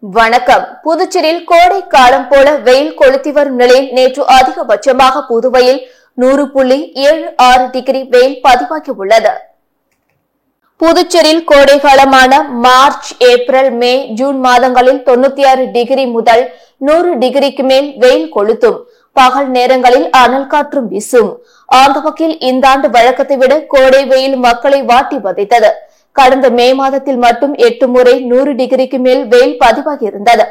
வணக்கம். புதுச்சேரியில் கோடை காலம் போல வெயில் கொளுத்தி வரும் நிலையில் நேற்று அதிகபட்சமாக புதுவையில் 100.76 டிகிரி வெயில் பதிவாகியுள்ளது. புதுச்சேரியில் கோடை காலமான மார்ச், ஏப்ரல், மே, ஜூன் மாதங்களில் 96 டிகிரி முதல் 100 டிகிரிக்கு மேல் வெயில் கொளுத்தும். பகல் நேரங்களில் அனல் காற்றும் வீசும். அந்த வகையில் இந்த ஆண்டு வழக்கத்தை விட கோடை வெயில் மக்களை வாட்டி வதைத்தது. கடந்த மே மாதத்தில் மட்டும் 8 முறை 100 டிகிரிக்கு மேல் வெயில் பதிவாகி இருந்தது.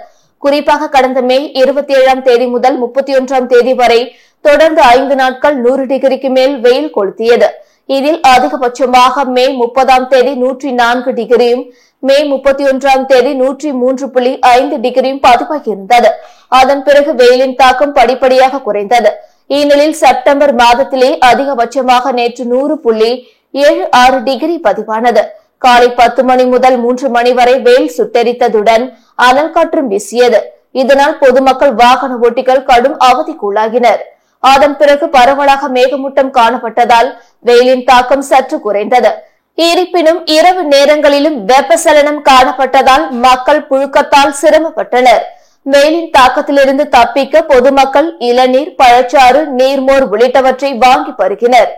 குறிப்பாக கடந்த மே 27ஆம் தேதி முதல் 31ஆம் தேதி வரை தொடர்ந்து 5 நாட்கள் 100 டிகிரிக்கு மேல் வெயில் கொளுத்தியது. இதில் அதிகபட்சமாக மே 30ஆம் தேதி 104 டிகிரியும், மே 31ஆம் தேதி 103.5 டிகிரியும் பதிவாகியிருந்தது. அதன் பிறகு வெயிலின் தாக்கம் படிப்படியாக குறைந்தது. இந்நிலையில் செப்டம்பர் மாதத்திலே அதிகபட்சமாக நேற்று 100.76 டிகிரி பதிவானது. காலை 10 மணி முதல் 3 மணி வரை வெயில் சுட்டெரித்ததுடன் அனல் காற்றும் வீசியது. இதனால் பொதுமக்கள், வாகன ஓட்டிகள் கடும் அவதிக்குள்ளாகினர். அதன் பிறகு பரவலாக மேகமூட்டம் காணப்பட்டதால் வெயிலின் தாக்கம் சற்று குறைந்தது. இருப்பினும் இரவு நேரங்களிலும் வெப்பச்சலனம் காணப்பட்டதால் மக்கள் புழுக்கத்தால் சிரமப்பட்டனர். வெயிலின் தாக்கத்திலிருந்து தப்பிக்க பொதுமக்கள் இளநீர், பழச்சாறு, நீர்மோர் உள்ளிட்டவற்றை வாங்கி பருகினர்.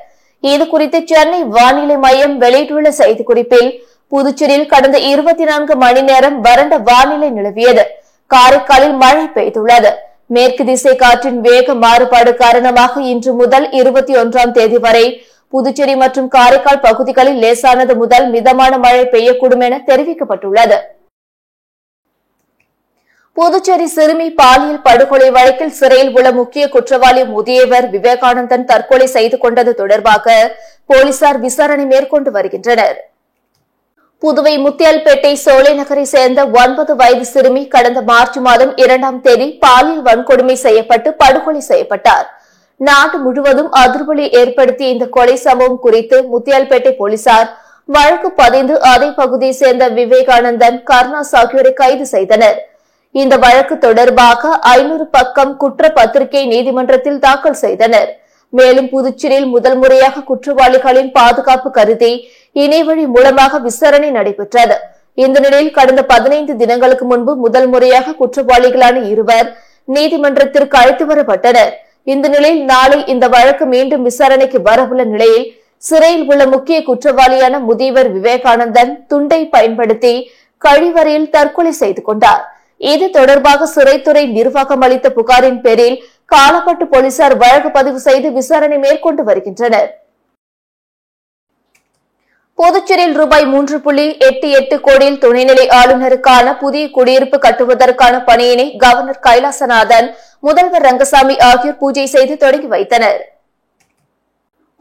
இதுகுறித்து சென்னை வானிலை மையம் வெளியிட்டுள்ள செய்திக்குறிப்பில், புதுச்சேரியில் கடந்த 24 மணி நேரம் வறண்ட வானிலை நிலவியது. காரைக்காலில் மழை பெய்துள்ளது. மேற்கு திசை காற்றின் வேக மாறுபாடு காரணமாக இன்று முதல் 21ஆம் தேதி வரை புதுச்சேரி மற்றும் காரைக்கால் பகுதிகளில் லேசானது முதல் மிதமான மழை பெய்யக்கூடும் என தெரிவிக்கப்பட்டுள்ளது. புதுச்சேரி சிறுமி பாலியல் படுகொலை வழக்கில் சிறையில் உள்ள முக்கிய குற்றவாளி முதியவர் விவேகானந்தன் தற்கொலை செய்து கொண்டது தொடர்பாக போலீசார் விசாரணை மேற்கொண்டு வருகின்றனர். புதுவை முத்தியால்பேட்டை சோலை நகரை சேர்ந்த 9 வயது சிறுமி கடந்த மார்ச் மாதம் 2ஆம் தேதி பாலியல் வன்கொடுமை செய்யப்பட்டு படுகொலை செய்யப்பட்டார். நாடு முழுவதும் அதிர்வலை ஏற்படுத்திய இந்த கொலை சம்பவம் குறித்து முத்தியால்பேட்டை போலீசார் வழக்கு பதிந்து அதே பகுதியை சேர்ந்த விவேகானந்தன், கர்ணாஸ் ஆகியோரை கைது செய்தனர். இந்த வழக்கு தொடர்பாக 500 பக்கம் குற்றப்பத்திரிகை நீதிமன்றத்தில் தாக்கல் செய்தனர். மேலும் புதுச்சேரியில் முதல் முறையாக குற்றவாளிகளின் பாதுகாப்பு கருதி இணையவழி மூலமாக விசாரணை நடைபெற்றது. இந்த நிலையில் கடந்த 15 தினங்களுக்கு முன்பு முதல் முறையாக குற்றவாளிகளான 2 நீதிமன்றத்திற்கு அழைத்து வரப்பட்டனர். இந்த நிலையில் நாளை இந்த வழக்கு மீண்டும் விசாரணைக்கு வரவுள்ள நிலையில் சிறையில் உள்ள முக்கிய குற்றவாளியான முதியவர் விவேகானந்தன் துண்டை பயன்படுத்தி கழிவறையில் தற்கொலை செய்து கொண்டார். இது தொடர்பாக சிறைத்துறை நிர்வாகம் அளித்த புகாரின் பேரில் காலப்பட்டு போலீசார் வழக்கு பதிவு செய்து விசாரணை மேற்கொண்டு வருகின்றனர். புதுச்சேரியில் ரூபாய் 3.88 கோடியில் துணைநிலை ஆளுநருக்கான புதிய குடியிருப்பு கட்டுவதற்கான பணியினை கவர்னர் கைலாசநாதன், முதல்வர் ரங்கசாமி ஆகியோர் பூஜை செய்து தொடங்கி வைத்தனர்.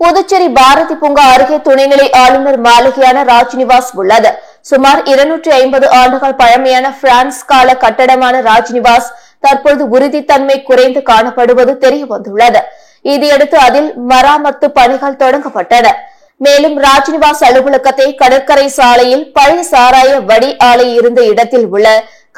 புதுச்சேரி பாரதி பூங்கா அருகே துணைநிலை ஆளுநர் மாளிகையான ராஜ்நிவாஸ் உள்ளது. சுமார் 250 ஆண்டுகள் பழமையான பிரான்ஸ் கால கட்டடமான ராஜ்நிவாஸ் தற்போது உறுதித்தன்மை குறைந்து காணப்படுவது தெரியவந்துள்ளது. இதையடுத்து அதில் மராமத்து பணிகள் தொடங்கப்பட்டன. மேலும் ராஜ்நிவாஸ் அலுவலகத்தை கடற்கரை சாலையில் பழைய சாராய வடி ஆலை இருந்த இடத்தில் உள்ள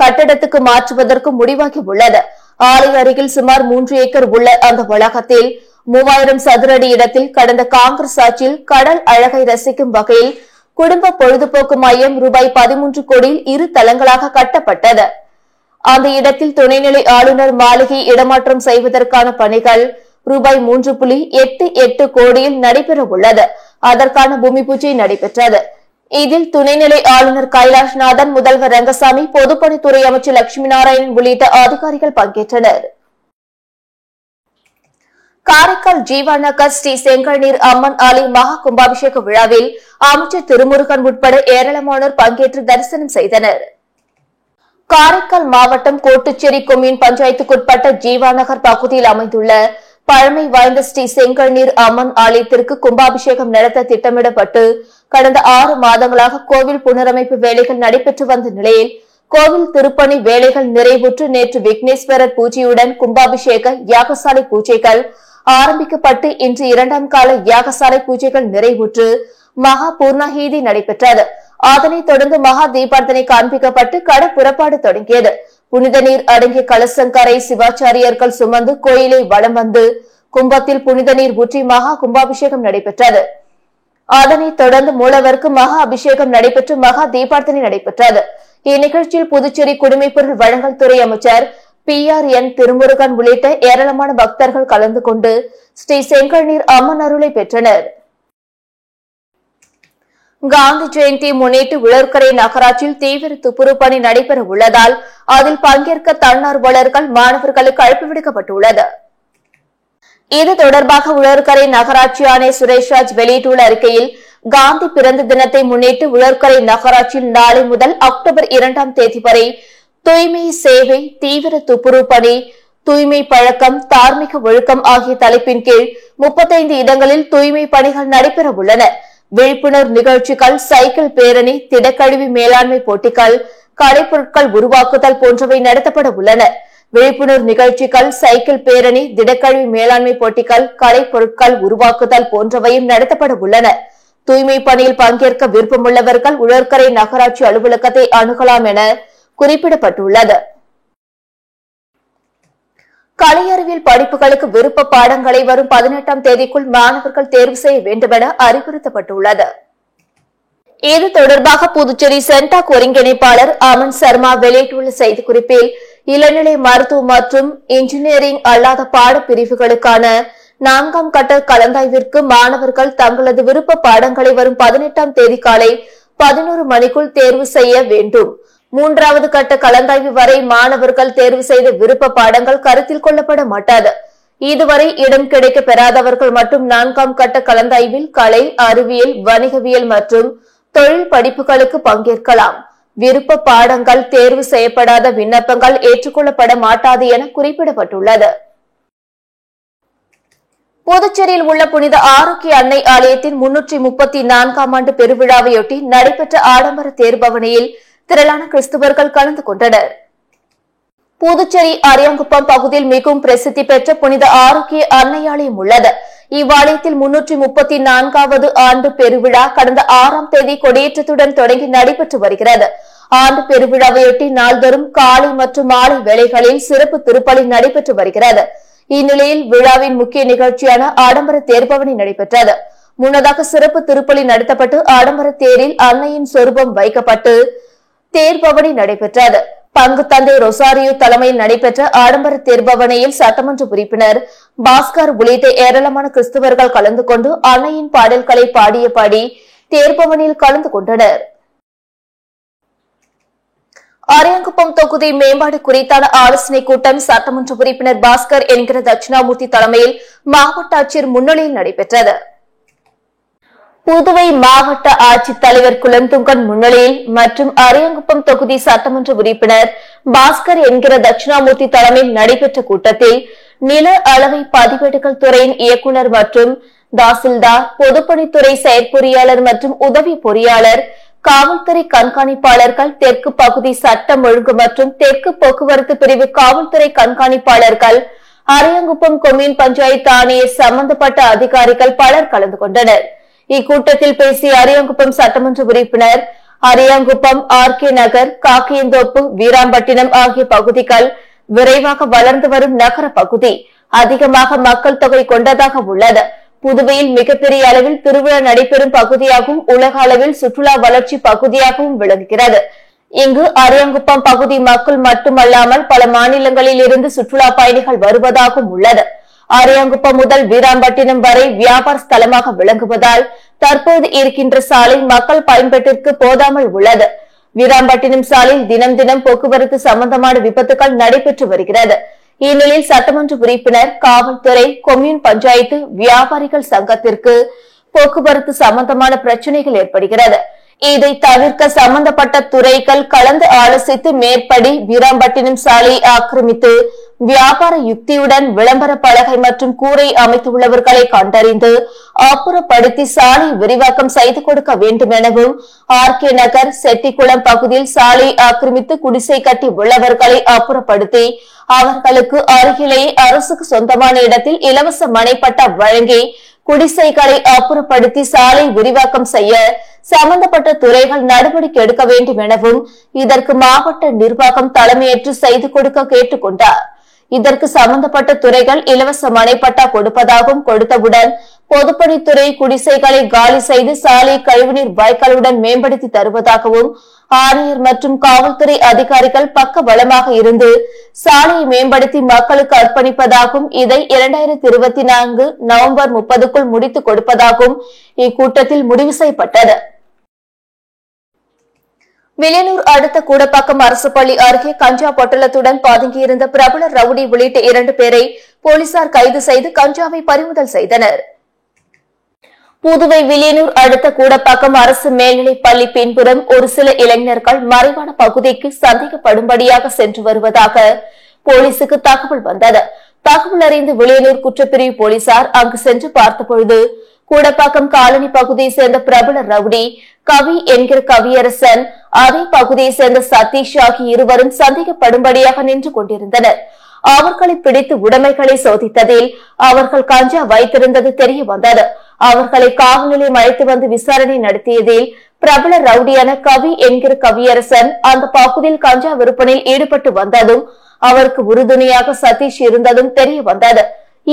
கட்டடத்துக்கு மாற்றுவதற்கு முடிவாகி உள்ளது. ஆலை அருகில் சுமார் 3 ஏக்கர் உள்ள அந்த வளாகத்தில் 3000 சதுர அடி இடத்தில் கடந்த காங்கிரஸ் ஆட்சியில் கடல் அழகை ரசிக்கும் வகையில் குடும்ப பொழுதுபோக்கு மையம் ரூபாய் 13 கோடியில் 2 தளங்களாக கட்டப்பட்டது. அந்த இடத்தில் துணைநிலை ஆளுநர் மாளிகை இடமாற்றம் செய்வதற்கான பணிகள் ரூபாய் 3.88 கோடியில் நடைபெற உள்ளது. அதற்கான பூமி பூஜை நடைபெற்றது. இதில் துணைநிலை ஆளுநர் கைலாஷ்நாதன், முதல்வர் ரங்கசாமி, பொதுப்பணித்துறை அமைச்சர் லட்சுமி நாராயணன் உள்ளிட்ட அதிகாரிகள் பங்கேற்றனர். காரைக்கால் ஜீவா நகர் ஸ்ரீ செங்கல்நீர் அம்மன் ஆலய மகா கும்பாபிஷேக விழாவில் அமைச்சர் திருமுருகன் உட்பட ஏராளமானோர் பங்கேற்று தரிசனம் செய்தனர். காரைக்கால் மாவட்டம் கோட்டுச்சேரி கொம்யூன் பஞ்சாயத்துக்குட்பட்ட ஜீவா நகர் பகுதியில் அமைந்துள்ள பழமை வாய்ந்த ஸ்ரீ செங்கல்நீர் அம்மன் ஆலயத்திற்கு கும்பாபிஷேகம் நடத்த திட்டமிடப்பட்டு கடந்த 6 மாதங்களாக கோவில் புனரமைப்பு வேலைகள் நடைபெற்று வந்த நிலையில் கோவில் திருப்பணி வேலைகள் நிறைவுற்று நேற்று விக்னேஸ்வரர் பூஜையுடன் கும்பாபிஷேக யாகசாலை பூஜைகள் ஆரம்பிக்கப்பட்டு இன்று 2ஆம் கால யாகசாலை பூஜைகள் நிறைவுற்று மகா பூர்ணாஹீதி நடைபெற்றது. அதனைத் தொடர்ந்து மகா தீபார்த்தனை காண்பிக்கப்பட்டு கட புறப்பாடு தொடங்கியது. புனித நீர் அடங்கிய கலசங்கரை சிவாச்சாரியர்கள் சுமந்து கோயிலை வலம் வந்து கும்பத்தில் புனித நீர் ஊற்றி மகா கும்பாபிஷேகம் நடைபெற்றது. அதனைத் தொடர்ந்து மூலவருக்கு மகா அபிஷேகம் நடைபெற்று மகா தீபார்த்தனை நடைபெற்றது. இந்நிகழ்ச்சியில் புதுச்சேரி குடிமைப்பொருள் வழங்கல் துறை அமைச்சர் PRN திருமுருகன் உள்ளிட்ட ஏராளமான பக்தர்கள் கலந்து கொண்டு ஸ்ரீ செங்கல்நீர் அம்மன் அருளை பெற்றனர். காந்தி ஜெயந்தி முன்னிட்டு உழவர்கரை நகராட்சியில் தீவிர துப்புரவு பணி நடைபெற உள்ளதால் அதில் பங்கேற்க தன்னார்வலர்கள் மாணவர்களுக்கு அழைப்பு விடுக்கப்பட்டுள்ளது. இது தொடர்பாக உழவர்கரை நகராட்சி ஆணையர் சுரேஷ்ராஜ் வெளியிட்டுள்ள அறிக்கையில், காந்தி பிறந்த தினத்தை முன்னிட்டு உழவர்கரை நகராட்சியில் நாளை முதல் அக்டோபர் 2ஆம் தேதி வரை தூய்மை சேவை, தீவிர துப்புரவு பணி, தூய்மை பழக்கம், தார்மீக ஒழுக்கம் ஆகிய தலைப்பின் கீழ் 35 இடங்களில் தூய்மை பணிகள் நடைபெற உள்ளன. விழிப்புணர்வு நிகழ்ச்சிகள், சைக்கிள் பேரணி, திடக்கழிவு மேலாண்மை போட்டிகள், கலைப்பொருட்கள் உருவாக்குதல் போன்றவை நடத்தப்பட உள்ளன. விழிப்புணர்வு நிகழ்ச்சிகள், சைக்கிள் பேரணி, திடக்கழிவு மேலாண்மை போட்டிகள், கலைப்பொருட்கள் உருவாக்குதல் போன்றவையும் நடத்தப்பட உள்ளன. தூய்மை பணியில் பங்கேற்க விருப்பமுள்ளவர்கள் உழவர்கரை நகராட்சி அலுவலகத்தை அணுகலாம் என குறிப்பிடப்பட்டுள்ளது. கலை அறிவியல் படிப்புகளுக்கு விருப்ப பாடங்களை வரும் 18ஆம் தேதிக்குள் மாணவர்கள் தேர்வு செய்ய வேண்டும் என அறிவுறுத்தப்பட்டுள்ளது. இது தொடர்பாக புதுச்சேரி சென்டாக் ஒருங்கிணைப்பாளர் அமன் சர்மா வெளியிட்டுள்ள செய்திக்குறிப்பில், இளநிலை மருத்துவம் மற்றும் இன்ஜினியரிங் அல்லாத பாடப்பிரிவுகளுக்கான 4ஆம் கட்ட கலந்தாய்விற்கு மாணவர்கள் தங்களது விருப்ப பாடங்களை வரும் 18ஆம் தேதி காலை 11 மணிக்குள் தேர்வு செய்ய வேண்டும். 3வது கட்ட கலந்தாய்வு வரை மாணவர்கள் தேர்வு செய்த விருப்ப பாடங்கள் கருத்தில் கொள்ளப்பட மாட்டாது. இதுவரை இடம் கிடைக்க பெறாதவர்கள் மட்டும் 4ஆம் கட்ட கலந்தாய்வில் கலை, அறிவியல், வணிகவியல் மற்றும் தொழில் படிப்புகளுக்கு பங்கேற்கலாம். விருப்ப பாடங்கள் தேர்வு செய்யப்படாத விண்ணப்பங்கள் ஏற்றுக்கொள்ளப்பட மாட்டாது என குறிப்பிடப்பட்டுள்ளது. புதுச்சேரியில் உள்ள புனித ஆரோக்கிய அன்னை ஆலயத்தின் 334ஆம் ஆண்டு பெருவிழாவையொட்டி நடைபெற்ற ஆடம்பர தேர்பவனியில் திரளான கிறிஸ்துவர்கள் கலந்து கொண்டனர். புதுச்சேரி அரியாங்குப்பம் பகுதியில் மிகவும் பிரசித்தி பெற்ற புனித ஆரோக்கிய அன்னை ஆலயம் உள்ளது. இவ்வாலயத்தில் 334வது ஆண்டு பெருவிழா கடந்த 6ஆம் தேதி கொடியேற்றத்துடன் தொடங்கி நடைபெற்று வருகிறது. ஆண்டு பெருவிழாவையொட்டி நாள்தோறும் காலை மற்றும் மாலை வேளைகளில் சிறப்பு திருப்பலி நடைபெற்று வருகிறது. இந்நிலையில் விழாவின் முக்கிய நிகழ்ச்சியான ஆடம்பர தேர்பவனி நடைபெற்றது. முன்னதாக சிறப்பு திருப்பலி நடத்தப்பட்டு ஆடம்பர தேரில் அன்னையின் சொரூபம் வைக்கப்பட்டு தேர்பவனி நடைபெற்றது. பங்கு தந்தை ரொசாரியோ தலைமையில் நடைபெற்ற ஆடம்பர தேர்பவனியில் சட்டமன்ற உறுப்பினர் பாஸ்கர் உள்ளிட்ட ஏராளமான கிறிஸ்தவர்கள் கலந்து கொண்டு அன்னையின் பாடல்களை பாடியபடி தேர்பவனியில் கலந்து கொண்டனர். அரியாங்குப்பம் தொகுதி மேம்பாடு குறித்தான ஆலோசனைக் கூட்டம் சட்டமன்ற உறுப்பினர் பாஸ்கர் என்கிற தட்சிணாமூர்த்தி தலைமையில் மாவட்ட ஆட்சியர் முன்னிலையில் நடைபெற்றது. புதுவை மாவட்ட ஆட்சித்தலைவர் குலந்துங்கன் முன்னிலையில் மற்றும் அரியாங்குப்பம் தொகுதி சட்டமன்ற உறுப்பினர் பாஸ்கர் என்கிற தட்சிணாமூர்த்தி தலைமையில் நடைபெற்ற கூட்டத்தில் நில அளவை பதிவேடுகள் துறையின் இயக்குநர் மற்றும் தாசில்தார், பொதுப்பணித்துறை செயற்பொறியாளர் மற்றும் உதவி பொறியாளர், காவல்துறை கண்காணிப்பாளர்கள், தெற்கு பகுதி சட்டம் ஒழுங்கு மற்றும் தெற்கு போக்குவரத்து பிரிவு காவல்துறை கண்காணிப்பாளர்கள், அரியாங்குப்பம் கொம்யூன் பஞ்சாயத்து ஆணையர், சம்பந்தப்பட்ட அதிகாரிகள் பலர் கலந்து கொண்டனர். இக்கூட்டத்தில் பேசிய அரியாங்குப்பம் சட்டமன்ற உறுப்பினர், அரியாங்குப்பம், RK நகர், காக்கியந்தோப்பு, வீராம்பட்டினம் ஆகிய பகுதிகள் விரைவாக வளர்ந்து வரும் நகர பகுதி, அதிகமாக மக்கள் தொகை கொண்டதாக உள்ளது. புதுவையில் மிகப்பெரிய அளவில் திருவிழா நடைபெறும் பகுதியாகவும் உலக அளவில் சுற்றுலா வளர்ச்சி பகுதியாகவும் விளங்குகிறது. இங்கு அரியாங்குப்பம் பகுதி மக்கள் மட்டுமல்லாமல் பல மாநிலங்களில் இருந்து சுற்றுலா பயணிகள் வருவதாகவும் உள்ளது. அரியாங்குப்பம் முதல் வீராம்பட்டினம் வரை வியாபார ஸ்தலமாக விளங்குவதால் தற்போது இருக்கின்ற சாலை மக்கள் பயன்பாட்டிற்கு போதாமல் உள்ளது. வீராம்பட்டினம் சாலையில் தினம் தினம் போக்குவரத்து சம்பந்தமான விபத்துகள் நடைபெற்று வருகிறது. இந்நிலையில் சட்டமன்ற உறுப்பினர், காவல்துறை, கொம்யூன் பஞ்சாயத்து, வியாபாரிகள் சங்கத்திற்கு போக்குவரத்து சம்பந்தமான பிரச்சனைகள் ஏற்படுகிறது. இதை தவிர்க்க சம்பந்தப்பட்ட துறைகள் கலந்து ஆலோசித்து மேற்படி வீராம்பட்டினம் சாலையை ஆக்கிரமித்து வியாபார யுக்தியுடன் விளம்பர பலகை மற்றும் கூரை அமைத்துள்ளவர்களை கண்டறிந்து அப்புறப்படுத்தி சாலை விரிவாக்கம் செய்து கொடுக்க வேண்டும் எனவும், RK நகர், செட்டிக்குளம் பகுதியில் சாலை ஆக்கிரமித்து குடிசை கட்டி உள்ளவர்களை அப்புறப்படுத்தி அவர்களுக்கு அருகிலேயே அரசுக்கு சொந்தமான இடத்தில் இலவச மனைப்பட்டா வழங்கி குடிசைகளை அப்புறப்படுத்தி சாலை விரிவாக்கம் செய்ய சம்பந்தப்பட்ட துறைகள் நடவடிக்கை எடுக்க வேண்டும் எனவும், இதற்கு மாவட்ட நிர்வாகம் தலைமையேற்று செய்து கொடுக்க கேட்டுக் கொண்டார். இதற்கு சம்பந்தப்பட்ட துறைகள் இலவச மனைப்பட்டா கொடுப்பதாகவும், கொடுத்தவுடன் பொதுப்பணித்துறை குடிசைகளை காலி செய்து சாலை, கழிவுநீர் வாய்க்காலுடன் மேம்படுத்தி தருவதாகவும், ஆணையர் மற்றும் காவல்துறை அதிகாரிகள் பக்க பலமாக இருந்து சாலையை மேம்படுத்தி மக்களுக்கு அர்ப்பணிப்பதாகவும் இதை 2024 நவம்பர் 30க்குள் முடித்துக் கொடுப்பதாகவும் இக்கூட்டத்தில் முடிவு செய்யப்பட்டது. வில்லியனூர் அடுத்த கூடப்பாக்கம் அரசு பள்ளி அருகே கஞ்சா பொட்டலத்துடன் பதுங்கியிருந்த பிரபல ரவுடி உள்ளிட்ட 2 பேரை போலீசார் கைது செய்து கஞ்சாவை பறிமுதல் செய்தனர். புதுவை வில்லியனூர் அடுத்த கூடப்பாக்கம் அரசு மேல்நிலைப் பள்ளி பின்புறம் ஒரு சில இளைஞர்கள் மறைவான பகுதிக்கு சந்தேகப்படும்படியாக சென்று வருவதாக போலீசுக்கு தகவல் வந்தது. தகவல் அறிந்து வில்லியனூர் குற்றப்பிரிவு போலீசார் அங்கு சென்று பார்த்தபொழுது கூடப்பாக்கம் காலனி பகுதியை சேர்ந்த பிரபல ரவுடி கவி என்கிற கவியரசன், அதே பகுதியை சேர்ந்த சதீஷ் ஆகிய இருவரும் சந்தேகப்படும்படியாக நின்று கொண்டிருந்தனர். அவர்களை பிடித்து உடைமைகளை சோதித்ததில் அவர்கள் கஞ்சா வைத்திருந்தது தெரிய வந்தது. அவர்களை காவல் நிலையம் அழைத்து வந்து விசாரணை நடத்தியதில் பிரபல ரவுடியான கவி என்கிற கவியரசன் அந்த பகுதியில் கஞ்சா விற்பனையில் ஈடுபட்டு வந்ததும் அவருக்கு உறுதுணையாக சதீஷ் இருந்ததும் தெரிய வந்தது.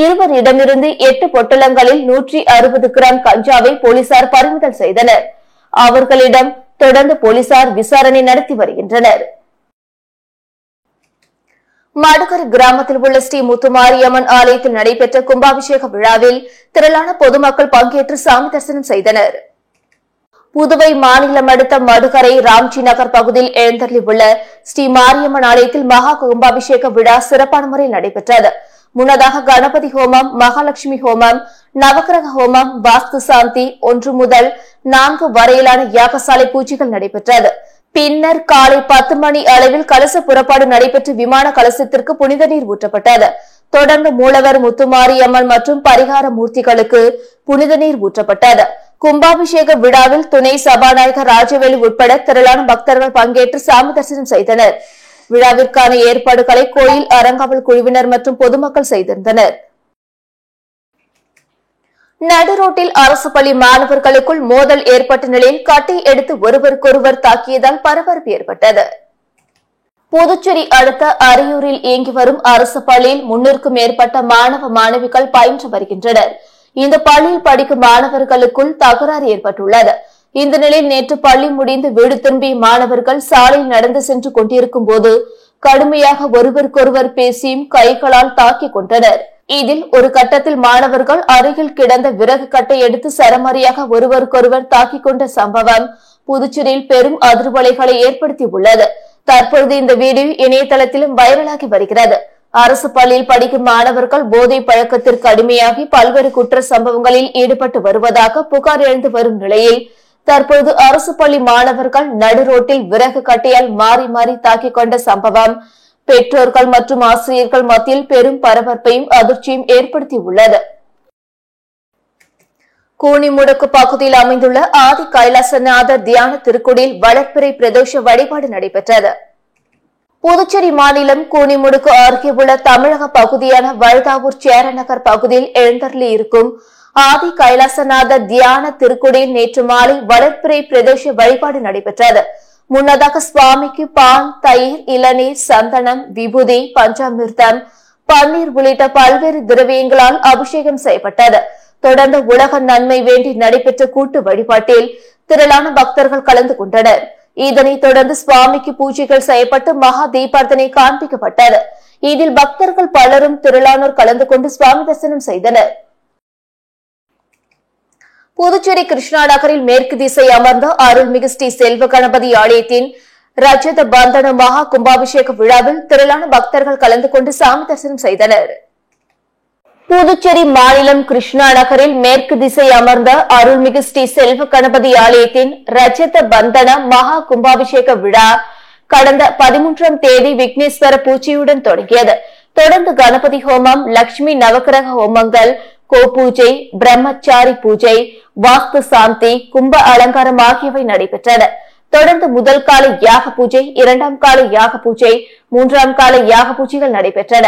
இருவரிடமிருந்து 8 பொட்டலங்களில் 160 கிராம் கஞ்சாவை போலீசார் பறிமுதல் செய்தனர். அவர்களிடம் தொடர்ந்து போலீசார் விசாரணை நடத்தி வருகின்றனர். மடுகரை கிராமத்தில் உள்ள ஸ்ரீ முத்துமாரியம்மன் ஆலயத்தில் நடைபெற்ற கும்பாபிஷேக விழாவில் திரளான பொதுமக்கள் பங்கேற்று சாமி தரிசனம் செய்தனர். புதுவை மாநிலம் அடுத்த மடுகரை ராம்ஜி நகர் பகுதியில் எழுந்தருளி உள்ள ஸ்ரீ மாரியம்மன் ஆலயத்தில் மகா கும்பாபிஷேக விழா சிறப்பான முறையில் நடைபெற்றது. முன்னதாக கணபதி ஹோமம், மகாலட்சுமி ஹோமம், நவக்கிரக ஹோமம், வாஸ்து சாந்தி 1 முதல் 4 வரையிலான யாகசாலை பூஜைகள் நடைபெற்றது. பின்னர் காலை 10 மணி அளவில் கலச புறப்பாடு நடைபெற்று விமான கலசத்திற்கு புனித நீர் ஊற்றப்பட்டது. தொடர்ந்து மூலவர் முத்துமாரியம்மன் மற்றும் பரிகார மூர்த்திகளுக்கு புனித நீர் ஊற்றப்பட்டது. கும்பாபிஷேக விழாவில் துணை சபாநாயகர் ராஜவேலு உட்பட திரளான பக்தர்கள் பங்கேற்று சாமி தரிசனம் செய்தனர். விழாவிற்கான ஏற்பாடுகளை கோயில் அறங்காவல் குழுவினர் மற்றும் பொதுமக்கள் செய்திருந்தனர். நடுரோட்டில் அரசு பள்ளி மாணவர்களுக்குள் மோதல் ஏற்பட்ட நிலையில் கட்டை எடுத்து ஒருவருக்கொருவர் தாக்கியதால் பரபரப்பு ஏற்பட்டது. புதுச்சேரி அடுத்த அரியூரில் இயங்கி வரும் அரசு பள்ளியில் 300க்கும் மேற்பட்ட மாணவ மாணவிகள் பயின்று வருகின்றனர். இந்த பள்ளியில் படிக்கும் மாணவர்களுக்குள் தகராறு ஏற்பட்டுள்ளது. இந்த நிலையில் நேற்று பள்ளி முடிந்து வீடு திரும்பிய மாணவர்கள் சாலையில் நடந்து சென்று கொண்டிருக்கும் போது கடுமையாக ஒருவருக்கொருவர் பேசியும் கைகளால் தாக்கிக் கொண்டனர். இதில் ஒரு கட்டத்தில் மாணவர்கள் அருகில் கிடந்த விறகு கட்டை எடுத்து சரமாரியாக ஒருவருக்கொருவர் தாக்கிக் கொண்ட சம்பவம் புதுச்சேரியில் பெரும் அதிர்வலைகளை ஏற்படுத்தியுள்ளது. தற்பொழுது இந்த வீடியோ இணையதளத்திலும் வைரலாகி வருகிறது. அரசு பள்ளியில் படிக்கும் மாணவர்கள் போதை பழக்கத்திற்கு அடிமையாகி பல்வேறு குற்ற சம்பவங்களில் ஈடுபட்டு வருவதாக புகார் எழுந்து வரும் நிலையில் தற்போது அரசு பள்ளி மாணவர்கள் நடுரோட்டில் விறகு கட்டையால் மாறி மாறி தாக்கிக் கொண்ட சம்பவம் பெற்றோர்கள் மற்றும் ஆசிரியர்கள் மத்தியில் பெரும் பரபரப்பையும் அதிர்ச்சியும் ஏற்படுத்தியுள்ளது. கூனிமுடக்கு பகுதியில் அமைந்துள்ள ஆதி கைலாசநாதர் தியான திருக்குடியில் வளர்ப்பிறை பிரதோஷ வழிபாடு நடைபெற்றது. புதுச்சேரி மாநிலம் கூனிமுடுக்கு அருகே உள்ள தமிழக பகுதியான வழுதாவூர் சேரநகர் பகுதியில் எழுந்தருளி இருக்கும் ஆதி கைலாசநாதர் தியான திருக்குடியில் நேற்று மாலை வளர்ப்பிறை பிரதோஷ வழிபாடு நடைபெற்றது. முன்னதாக சுவாமிக்கு பால், தயிர், இளநீர், சந்தனம், விபூதி, பஞ்சாமிர்தம், பன்னீர் உள்ளிட்ட பல்வேறு திரவியங்களால் அபிஷேகம் செய்யப்பட்டது. தொடர்ந்து உலக நன்மை வேண்டி நடைபெற்ற கூட்டு வழிபாட்டில் திரளான பக்தர்கள் கலந்து கொண்டனர். இதனைத் தொடர்ந்து சுவாமிக்கு பூஜைகள் செய்யப்பட்டு மகா தீபார்த்தனை காண்பிக்கப்பட்டது. இதில் பக்தர்கள் பலரும் திரளானோர் கலந்து கொண்டு சுவாமி தரிசனம் செய்தனர். புதுச்சேரி கிருஷ்ணா நகரில் மேற்கு திசை அமர்ந்த அருள்மிகு ஸ்ரீ செல்வ கணபதி ஆலயத்தின் ரஜத பந்தன மகா கும்பாபிஷேக விழாவில் திரளான பக்தர்கள் கலந்து கொண்டு சாமி தரிசனம் செய்தனர். புதுச்சேரி மாநிலம் கிருஷ்ணா நகரில் மேற்கு திசை அமர்ந்த அருள்மிகு ஸ்ரீ செல்வ கணபதி ஆலயத்தின் ரஜத பந்தன மகா கும்பாபிஷேக விழா கடந்த 13ஆம் தேதி விக்னேஸ்வர பூஜையுடன் தொடங்கியது. தொடர்ந்து கணபதி ஹோமம், லட்சுமி நவக்கிரக ஹோமங்கள், கோபூஜை, பிரம்மச்சாரி பூஜை, வாஸ்து சாந்தி, கும்ப அலங்காரம் ஆகியவை நடைபெற்றன. தொடர்ந்து முதல் கால யாக பூஜை, 2ஆம் கால யாக பூஜை, 3ஆம் கால யாக பூஜைகள் நடைபெற்றன.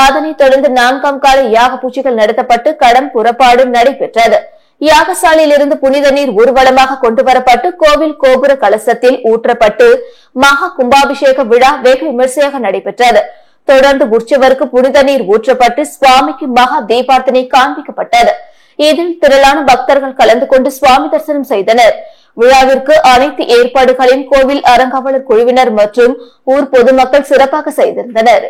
அதனைத் தொடர்ந்து 4ஆம் கால யாக பூஜைகள் நடத்தப்பட்டு கடம் புறப்பாடு நடைபெற்றது. யாகசாலையில் இருந்து புனித நீர் ஊர்வலமாக கொண்டுவரப்பட்டு கோவில் கோபுர கலசத்தில் ஊற்றப்பட்டு மகா கும்பாபிஷேக விழா வெகு விமர்சையாக நடைபெற்றது. தொடர்ந்து உற்சவருக்கு புனித நீர் ஊற்றப்பட்டு சுவாமிக்கு மகா தீபார்த்தனை காண்பிக்கப்பட்டது. இதில் திரளான பக்தர்கள் கலந்து கொண்டு சுவாமி தரிசனம் செய்தனர். விழாவிற்கு அனைத்து ஏற்பாடுகளையும் கோவில் அறங்காவலர் குழுவினர் மற்றும் ஊர் பொதுமக்கள் சிறப்பாக செய்திருந்தனர்.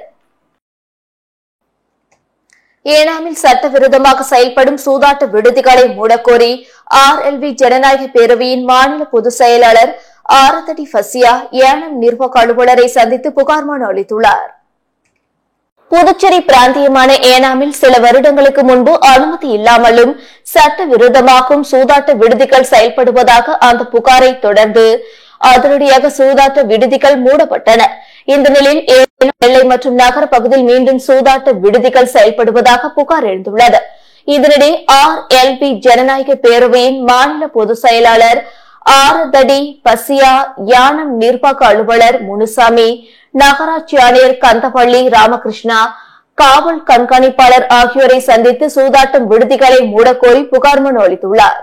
ஏனாமில் சட்டவிரோதமாக செயல்படும் சூதாட்ட விடுதிகளை மூடக்கோரி RLV ஜனநாயக பேரவையின் மாநில பொதுச் செயலாளர் ஆரத்தடி ஃபசியா ஏனாம் நிர்வாக அலுவலரை சந்தித்து புகார் மனு அளித்துள்ளார். புதுச்சேரி பிராந்தியமான ஏனாமில் சில வருடங்களுக்கு முன்பு அனுமதி இல்லாமலும் சட்டவிரோதமாகவும் சூதாட்ட விடுதிகள் செயல்படுவதாக அந்த புகாரை தொடர்ந்து அதிரடியாக சூதாட்ட விடுதிகள் மூடப்பட்டன. இந்த நிலையில் நெல்லை மற்றும் நகர பகுதியில் மீண்டும் சூதாட்ட விடுதிகள் செயல்படுவதாக புகார் எழுந்துள்ளது. இதனிடையே RLV ஜனநாயக பேரவையின் மாநில பொதுச் செயலாளர் ஆரதடி பசியா, யானம் நிர்வாக அலுவலர் முனுசாமி, நகராட்சி ஆணையர் கந்தப்பள்ளி ராமகிருஷ்ணா, காவல் கண்காணிப்பாளர் ஆகியோரை சந்தித்து சூதாட்டம் விடுதிகளை மூடக்கோரி புகார் மனு அளித்துள்ளார்.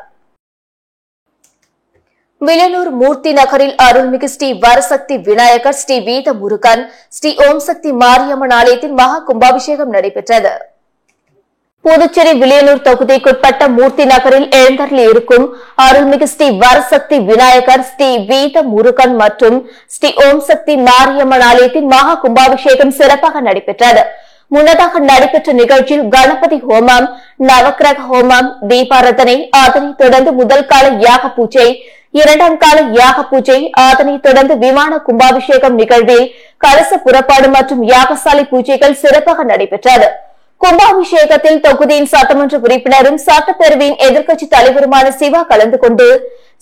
வில்லியனூர் மூர்த்தி நகரில் அருள்மிகு ஸ்ரீ வரசக்தி விநாயகர், ஸ்ரீ வீத முருகன், ஸ்ரீ ஓம் சக்தி மாரியம்மன் ஆலயத்தின் மகா கும்பாபிஷேகம் நடைபெற்றது. புதுச்சேரி வில்லியனூர் தொகுதிக்குட்பட்ட மூர்த்தி நகரில் எழுந்தருளி இருக்கும் அருள்மிகு ஸ்ரீ வரசக்தி விநாயகர், ஸ்ரீ வீத முருகன் மற்றும் ஸ்ரீ ஓம் சக்தி மாரியம்மன் ஆலயத்தின் மகா கும்பாபிஷேகம் சிறப்பாக நடைபெற்றது. முன்னதாக நடைபெற்ற நிகழ்ச்சியில் கணபதி ஹோமம், நவக்கிரக ஹோமம், தீபாராதனை, அதனைத் தொடர்ந்து முதல் கால யாக பூஜை, இரண்டாம் கால யாக பூஜை, அதனைத் தொடர்ந்து விமான கும்பாபிஷேகம் நிகழ்வில் கலச புறப்பாடு மற்றும் யாகசாலை பூஜைகள் சிறப்பாக நடைபெற்றது. கும்பாபிஷேகத்தில் தொகுதியின் சட்டமன்ற உறுப்பினரும் சட்டப்பேரவையின் எதிர்க்கட்சி தலைவருமான சிவா கலந்து கொண்டு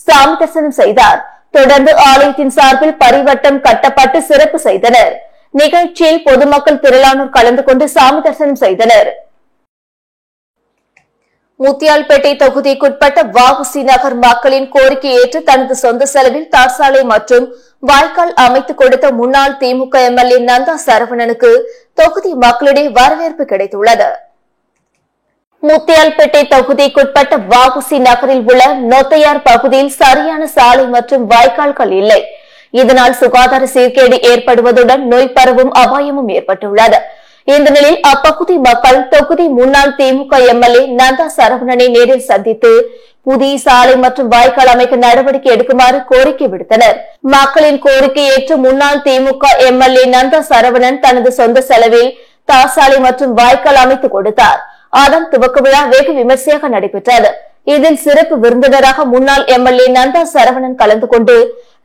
சாமி தரிசனம் செய்தார். தொடர்ந்து ஆலயத்தின் சார்பில் பரிவட்டம் கட்டப்பட்டு சிறப்பு செய்தனர். நிகழ்ச்சியில் பொதுமக்கள் திரளானோர் கலந்து கொண்டு சாமி தரிசனம் செய்தனர். முத்தியால்பேட்டை தொகுதிக்குட்பட்ட வஉசி நகர் மக்களின் கோரிக்கை ஏற்று தனது சொந்த செலவில் தார்சாலை மற்றும் வாய்க்கால் அமைத்துக் கொடுத்த முன்னாள் திமுக MLA நந்தா சரவணனுக்கு தொகுதி மக்களிடையே வரவேற்பு கிடைத்துள்ளது. முத்தியால்பேட்டை தொகுதிக்குட்பட்ட வஉசி நகரில் உள்ள நொத்தையார் பகுதியில் சரியான சாலை மற்றும் வாய்க்கால்கள் இல்லை. இதனால் சுகாதார சீர்கேடு ஏற்படுவதுடன் நோய் பரவும் அபாயமும் ஏற்பட்டுள்ளது. இந்த நிலையில் அப்பகுதி மக்கள் தொகுதி முன்னாள் திமுக MLA நந்தா சரவணனை நேரில் சந்தித்து புதிய சாலை மற்றும் வாய்க்கால் அமைக்க நடவடிக்கை எடுக்குமாறு கோரிக்கை விடுத்தனர். மக்களின் கோரிக்கை ஏற்று முன்னாள் திமுக MLA நந்தா சரவணன் தனது சொந்த செலவில் தார்சாலை மற்றும் வாய்க்கால் அமைத்துக் கொடுத்தார். அதன் துவக்க விழா வெகு விமர்சையாக நடைபெற்றது. இதில் சிறப்பு விருந்தினராக முன்னாள் MLA நந்தா சரவணன் கலந்து கொண்டு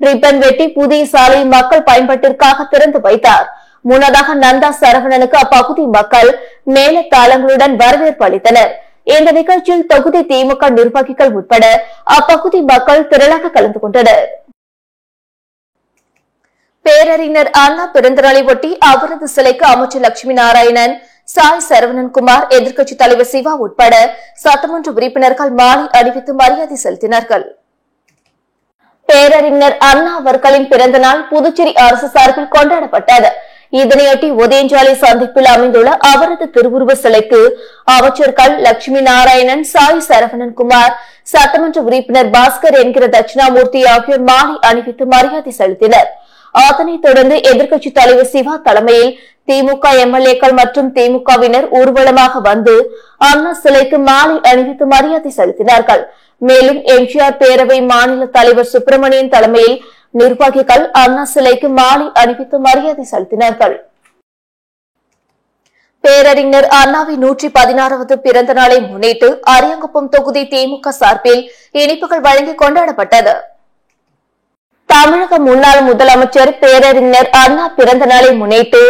ரிப்பன் வெட்டி புதிய சாலை மக்கள் பயன்பாட்டிற்காக திறந்து வைத்தார். முன்னதாக நந்தா சரவணனுக்கு அப்பகுதி மக்கள் மேலத்தாளங்களுடன் வரவேற்பு அளித்தனர். இந்த நிகழ்ச்சியில் தொகுதி திமுக நிர்வாகிகள் உட்பட அப்பகுதி மக்கள் திரளாக கலந்து கொண்டனர். பேரறிஞர் அண்ணா பிறந்தநாளை ஒட்டி அவரது சிலைக்கு அமைச்சர் லட்சுமி நாராயணன், சாய் சரவணன்குமார், எதிர்க்கட்சித் தலைவர் சிவா உட்பட சட்டமன்ற உறுப்பினர்கள் மாலை அணிவித்து மரியாதை செலுத்தினார்கள். பேரறிஞர் அண்ணா அவர்களின் பிறந்த நாள் புதுச்சேரி அரசு சார்பில் கொண்டாடப்பட்டது. இதனையொட்டி உதயஞ்சாலை சந்திப்பில் அமைந்துள்ள அவரது திருவுருவ சிலைக்கு அமைச்சர்கள் லட்சுமி நாராயணன், சாய் சரவணன்குமார், சட்டமன்ற உறுப்பினர் பாஸ்கர் என்கிற தட்சிணாமூர்த்தி ஆகியோர் மாலை அணிவித்து மரியாதை செலுத்தினர். அதனைத் தொடர்ந்து எதிர்க்கட்சித் தலைவர் சிவா தலைமையில் திமுக MLAக்கள் மற்றும் திமுகவினர் ஊர்வலமாக வந்து அண்ணா சிலைக்கு மாலை அணிவித்து மரியாதை செலுத்தினார்கள். மேலும் எம்ஜிஆர் பேரவை மாநில தலைவர் சுப்பிரமணியன் தலைமையில் நிர்வாகிகள் அண்ணா சிலைக்கு மாலை அணிவித்து மரியாதை செலுத்தினார்கள். பேரறிஞர் அண்ணாவின் 116வது பிறந்த நாளை முன்னிட்டு அரியாங்குப்பம் தொகுதி திமுக சார்பில் இனிப்புகள் வழங்கி கொண்டாடப்பட்டது. தமிழக முன்னாள் முதலமைச்சர் பேரறிஞர் அண்ணா பிறந்த நாளை முன்னிட்டு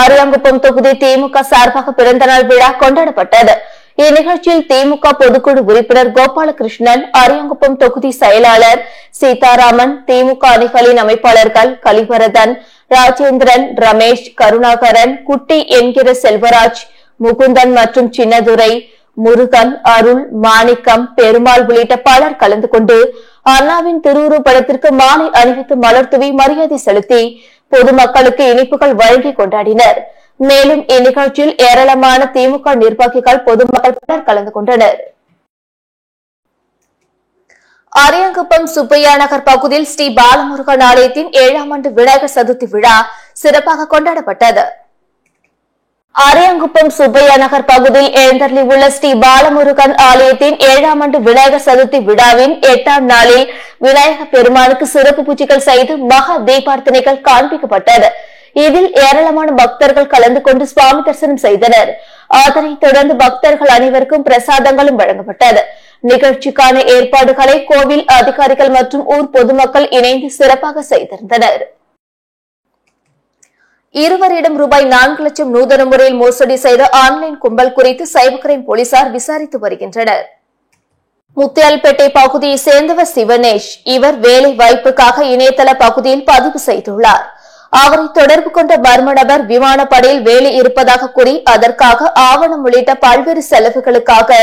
அரியாங்குப்பம் தொகுதி திமுக சார்பாக பிறந்தநாள் விழா கொண்டாடப்பட்டது. இந்நிகழ்ச்சியில் திமுக பொதுக்குழு உறுப்பினர் கோபாலகிருஷ்ணன், அரியாங்குப்பம் தொகுதி செயலாளர் சீதாராமன், திமுக அணிகளின் அமைப்பாளர்கள் கலிவரதன், ராஜேந்திரன், ரமேஷ், கருணாகரன், குட்டி என்கிற செல்வராஜ், முகுந்தன் மற்றும் சின்னதுரை, முருகன், அருள், மாணிக்கம், பெருமாள் உள்ளிட்ட பலர் கலந்து கொண்டு அண்ணாவின் திருவுருவப் படத்திற்கு மாலை அணிவித்து மலர் தூவி மரியாதை செலுத்தி பொதுமக்களுக்கு இனிப்புகள் வழங்கி கொண்டாடினர். மேலும் இந்நிகழ்ச்சியில் ஏராளமான திமுக நிர்வாகிகள், பொதுமக்கள் பலர் கலந்து கொண்டனர். அரியாங்குப்பம் சுப்பையா நகர் பகுதியில் ஸ்ரீ பாலமுருகன் ஆலயத்தின் 7ஆம் ஆண்டு விநாயகர் சதுர்த்தி விழா சிறப்பாக கொண்டாடப்பட்டது. அரியாங்குப்பம் சுப்பையா நகர் பகுதியில் எழுந்தருளி உள்ள ஸ்ரீ பாலமுருகன் ஆலயத்தின் 7ஆம் ஆண்டு விநாயகர் சதுர்த்தி விழாவின் 8ஆம் நாளில் விநாயகர் பெருமானுக்கு சிறப்பு பூஜைகள் செய்து மகா தீபார்த்தனைகள் காண்பிக்கப்பட்டது. இதில் ஏராளமான பக்தர்கள் கலந்து கொண்டு சுவாமி தரிசனம் செய்தனர். அதனைத் தொடர்ந்து பக்தர்கள் அனைவருக்கும் பிரசாதங்களும் வழங்கப்பட்டது. நிகழ்ச்சிக்கான ஏற்பாடுகளை கோவில் அதிகாரிகள் மற்றும் ஊர் பொதுமக்கள் இணைந்து சிறப்பாக செய்திருந்தனர். இருவரிடம் ரூபாய் 4 லட்சம் நூதன முறையில் மோசடி செய்த ஆன்லைன் கும்பல் குறித்து சைபர் கிரைம் போலீசார் விசாரித்து வருகின்றனர். முத்தியால்பேட்டை பகுதியை சேர்ந்தவர் சிவனேஷ். இவர் வேலை வாய்ப்புக்காக இணையதள பகுதியில் பதிவு செய்துள்ளார். அவரை தொடர்பு கொண்ட மர்ம நபர் விமானப்படையில் வேலை இருப்பதாக கூறி அதற்காக ஆவணம் உள்ளிட்ட பல்வேறு செலவுகளுக்காக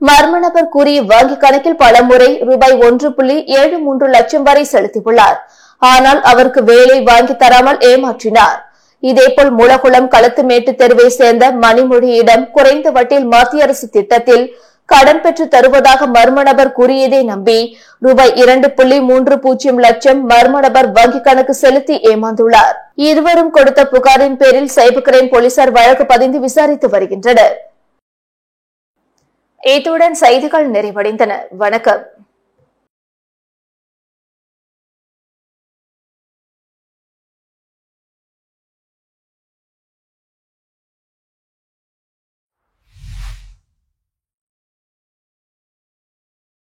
மர்ம நபர் கூறிய வங்கிக் கணக்கில் பலமுறை ரூபாய் 1.73 லட்சம் வரை செலுத்தியுள்ளார். ஆனால் அவருக்கு வேலை வாங்கி தராமல் ஏமாற்றினார். இதேபோல் மூலகுளம் களத்துமேட்டு தெருவை சேர்ந்த மணிமொழியிடம் குறைந்த வட்டியில் மத்திய அரசு திட்டத்தில் கடன் பெற்று தருவதாக மர்ம நபர் கூறியதை நம்பி ரூபாய் 2.30 லட்சம் மர்ம நபர் வங்கிக் கணக்கு செலுத்தி ஏமாந்துள்ளார். இருவரும் கொடுத்த புகாரின் பேரில் சைபர் கிரைம் போலீசார் வழக்கு பதிந்து விசாரித்து வருகின்றனர். இத்துடன் செய்திகள் நிறைவடைந்தன. வணக்கம்.